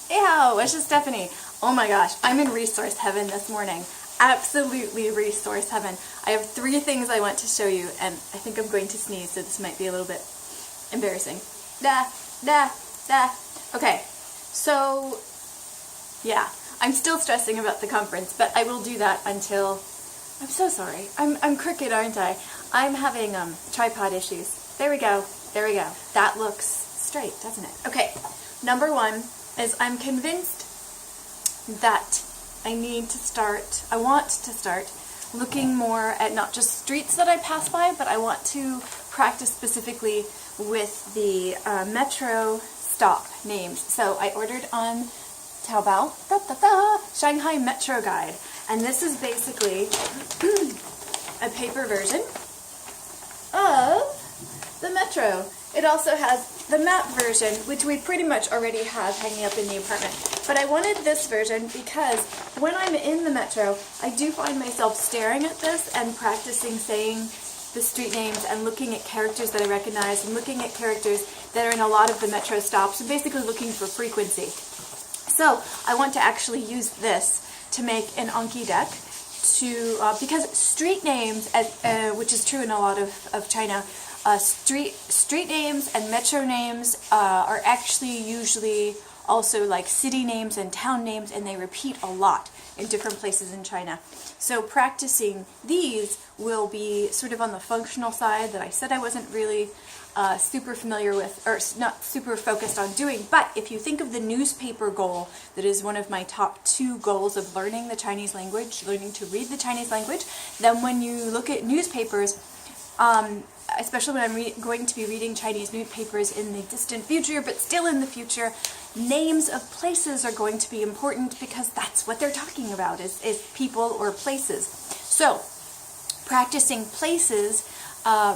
Ew, it's just Stephanie. Oh my gosh, I'm in resource heaven this morning. Absolutely resource heaven. I have 3 things I want to show you, and I think I'm going to sneeze, so this might be a little bit embarrassing. Okay, so yeah, I'm still stressing about the conference, but I will do that until... I'm so sorry. I'm crooked, aren't I? I'm having tripod issues. There we go. There we go. That looks straight, doesn't it? Okay, number 1 is I'm convinced that I want to start looking more at not just streets that I pass by, but I want to practice specifically with the metro stop names. So I ordered on Taobao, Shanghai Metro Guide, and this is basically a paper version of the metro. It also has the map version, which we pretty much already have hanging up in the apartment. But I wanted this version because when I'm in the metro, I do find myself staring at this and practicing saying the street names and looking at characters that I recognize and looking at characters that are in a lot of the metro stops, and basically looking for frequency. So I want to actually use this to make an Anki deck because street names, which is true in a lot of China, street names and metro names are actually usually also like city names and town names, and they repeat a lot in different places in China. So practicing these will be sort of on the functional side that I said I wasn't really super familiar with, or not super focused on doing. But if you think of the newspaper goal, that is one of my top 2 goals of learning the Chinese language, learning to read the Chinese language, then when you look at newspapers, especially when I'm going to be reading Chinese newspapers in the distant future, but still in the future, names of places are going to be important because that's what they're talking about, is people or places. So practicing places,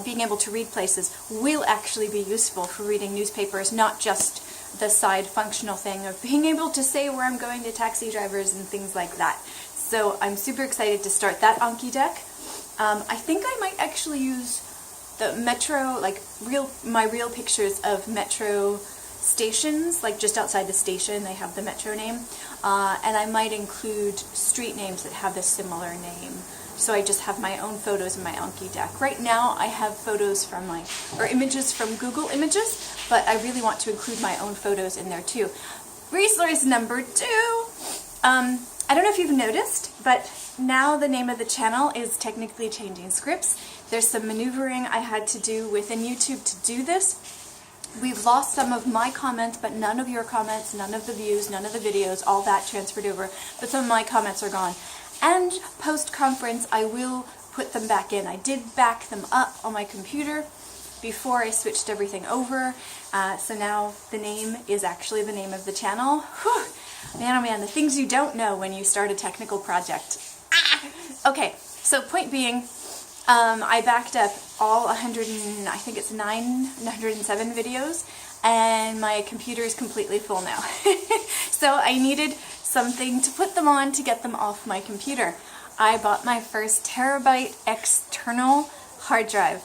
being able to read places, will actually be useful for reading newspapers, not just the side functional thing of being able to say where I'm going to taxi drivers and things like that. So I'm super excited to start that Anki deck. I think I might actually use the metro, like my real pictures of metro stations, like just outside the station they have the metro name, and I might include street names that have a similar name. So I just have my own photos in my Anki deck. Right now I have photos from images from Google Images, but I really want to include my own photos in there too. Resource number 2. I don't know if you've noticed, but now the name of the channel is technically changing scripts. There's some maneuvering I had to do within YouTube to do this. We've lost some of my comments, but none of your comments, none of the views, none of the videos, all that transferred over, but some of my comments are gone. And post-conference, I will put them back in. I did back them up on my computer before I switched everything over, so now the name is actually the name of the channel. Whew. Man, oh man, the things you don't know when you start a technical project. Okay, so point being, I backed up all 907 videos, and my computer is completely full now. So I needed something to put them on to get them off my computer. I bought my first terabyte external hard drive.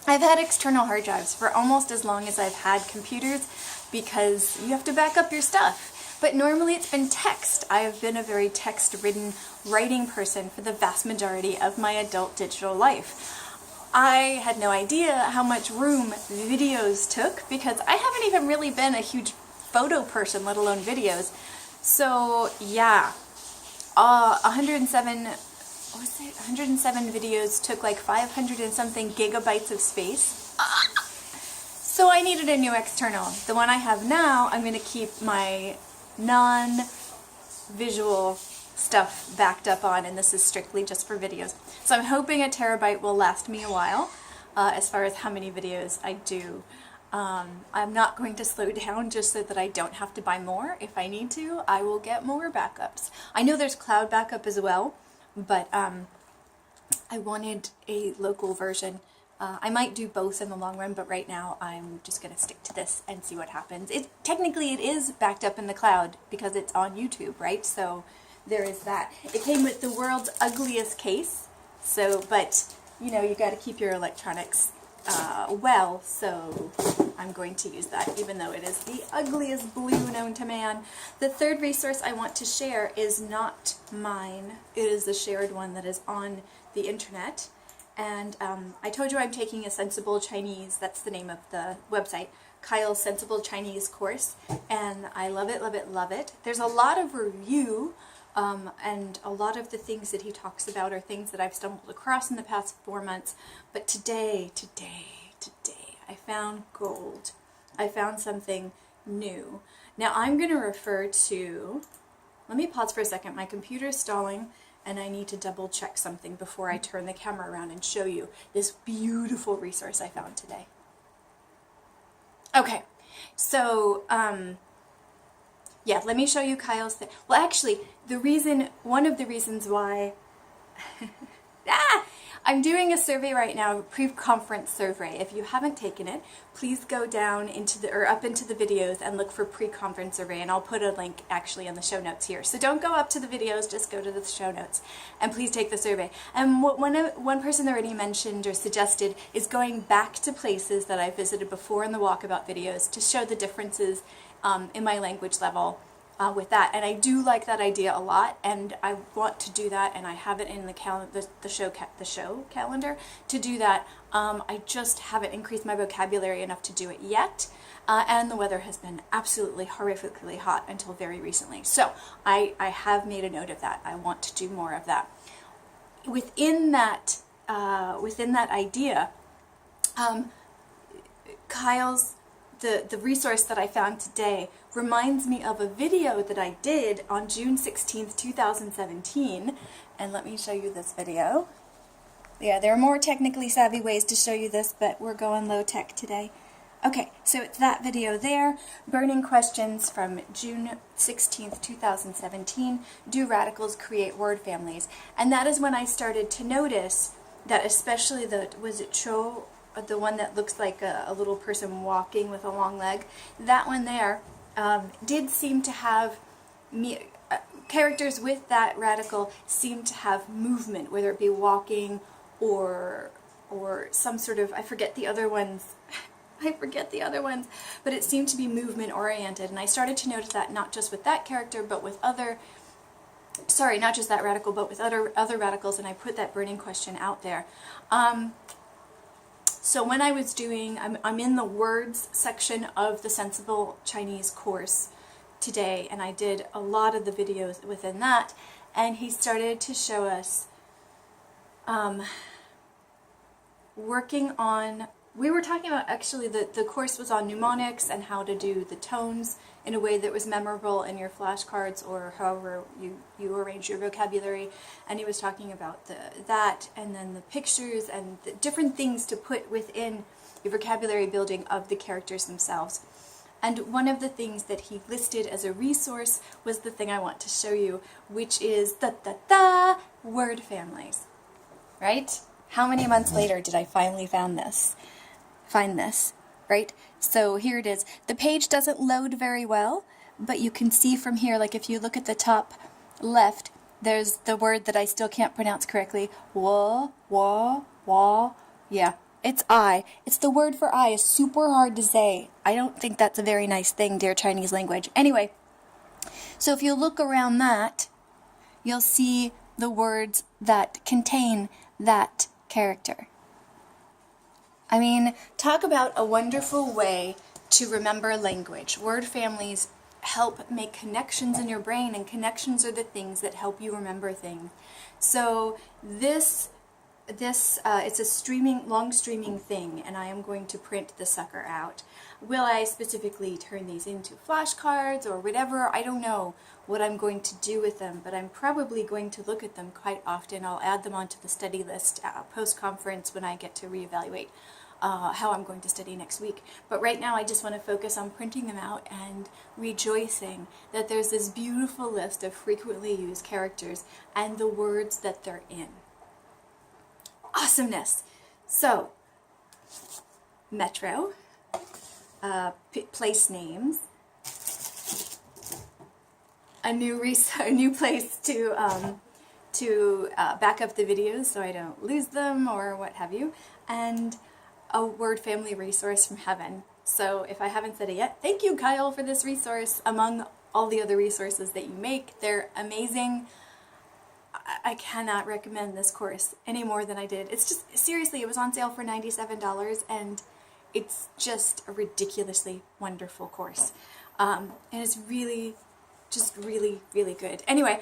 I've had external hard drives for almost as long as I've had computers because you have to back up your stuff. But normally it's been text. I have been a very text-ridden writing person for the vast majority of my adult digital life. I had no idea how much room videos took because I haven't even really been a huge photo person, let alone videos. So yeah, 107 videos took like 500 and something gigabytes of space. So I needed a new external. The one I have now, I'm going to keep my non-visual stuff backed up on, and this is strictly just for videos. So I'm hoping a terabyte will last me a while as far as how many videos I do. I'm not going to slow down just so that I don't have to buy more. If I need to, I will get more backups. I know there's cloud backup as well, but I wanted a local version. I might do both in the long run, but right now I'm just going to stick to this and see what happens. Technically it is backed up in the cloud because it's on YouTube, right? So there is that. It came with the world's ugliest case, so, but you know, you got to keep your electronics well, so I'm going to use that, even though it is the ugliest blue known to man. The third resource I want to share is not mine. It is the shared one that is on the internet. And I told you I'm taking a Sensible Chinese, that's the name of the website, Kyle's Sensible Chinese course, and I love it, love it, love it. There's a lot of review, and a lot of the things that he talks about are things that I've stumbled across in the past 4 months, but today, I found gold. I found something new. Now I'm going to refer to, let me pause for a second, my computer's stalling, and I need to double check something before I turn the camera around and show you this beautiful resource I found today. Okay, so, yeah, let me show you Kyle's thing. Well, actually, one of the reasons why, I'm doing a survey right now, a pre-conference survey. If you haven't taken it, please go down up into the videos and look for pre-conference survey, and I'll put a link actually in the show notes here. So don't go up to the videos, just go to the show notes, and please take the survey. And what one person already mentioned or suggested is going back to places that I visited before in the walkabout videos to show the differences in my language level. With that, and I do like that idea a lot, and I want to do that, and I have it in the show calendar to do that. I just haven't increased my vocabulary enough to do it yet, and the weather has been absolutely horrifically hot until very recently. So I have made a note of that. I want to do more of that. Within that idea, Kyle's the resource that I found today reminds me of a video that I did on June 16th, 2017. And let me show you this video. Yeah, there are more technically savvy ways to show you this, but we're going low tech today. Okay, so it's that video there. Burning questions from June 16th, 2017. Do radicals create word families? And that is when I started to notice that, especially was it Cho? The one that looks like a little person walking with a long leg, that one there did seem to have characters with that radical seem to have movement, whether it be walking or some sort of, I forget the other ones, but it seemed to be movement oriented, and I started to notice that not just with that character, but with other, sorry, not just that radical, but with other radicals, and I put that burning question out there. So when I was doing, I'm in the words section of the Sensible Chinese course today, and I did a lot of the videos within that, and he started to show us working on, we were talking about, actually the course was on mnemonics and how to do the tones in a way that was memorable in your flashcards or however you arrange your vocabulary, and he was talking about that and then the pictures and the different things to put within your vocabulary building of the characters themselves. And one of the things that he listed as a resource was the thing I want to show you, which is word families, right? How many months later did I finally find this, right? So here it is. The page doesn't load very well, but you can see from here, like if you look at the top left, there's the word that I still can't pronounce correctly. Yeah, it's I. It's the word for I. It's super hard to say. I don't think that's a very nice thing, dear Chinese language. Anyway, so if you look around that, you'll see the words that contain that character. I mean, talk about a wonderful way to remember language. Word families help make connections in your brain, and connections are the things that help you remember things. So it's a long streaming thing, and I am going to print the sucker out. Will I specifically turn these into flashcards or whatever? I don't know what I'm going to do with them, but I'm probably going to look at them quite often. I'll add them onto the study list post-conference when I get to reevaluate how I'm going to study next week. But right now I just want to focus on printing them out and rejoicing that there's this beautiful list of frequently used characters and the words that they're in. Awesomeness! So, Metro, place names, a new place to back up the videos so I don't lose them or what have you, and a word family resource from heaven. So if I haven't said it yet, thank you, Kyle, for this resource among all the other resources that you make. They're amazing. I cannot recommend this course any more than I did. It's just, seriously, it was on sale for $97 and it's just a ridiculously wonderful course. And it's really, just really, really good. Anyway,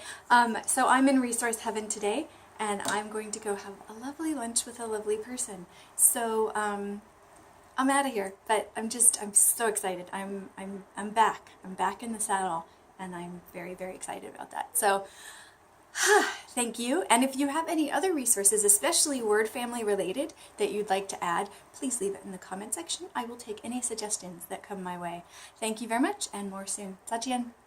so I'm in resource heaven today and I'm going to go have a lovely lunch with a lovely person. So, I'm out of here, but I'm so excited. I'm back. I'm back in the saddle and I'm very, very excited about that. So, thank you. And if you have any other resources, especially word family related, that you'd like to add, please leave it in the comment section. I will take any suggestions that come my way. Thank you very much and more soon. 再见.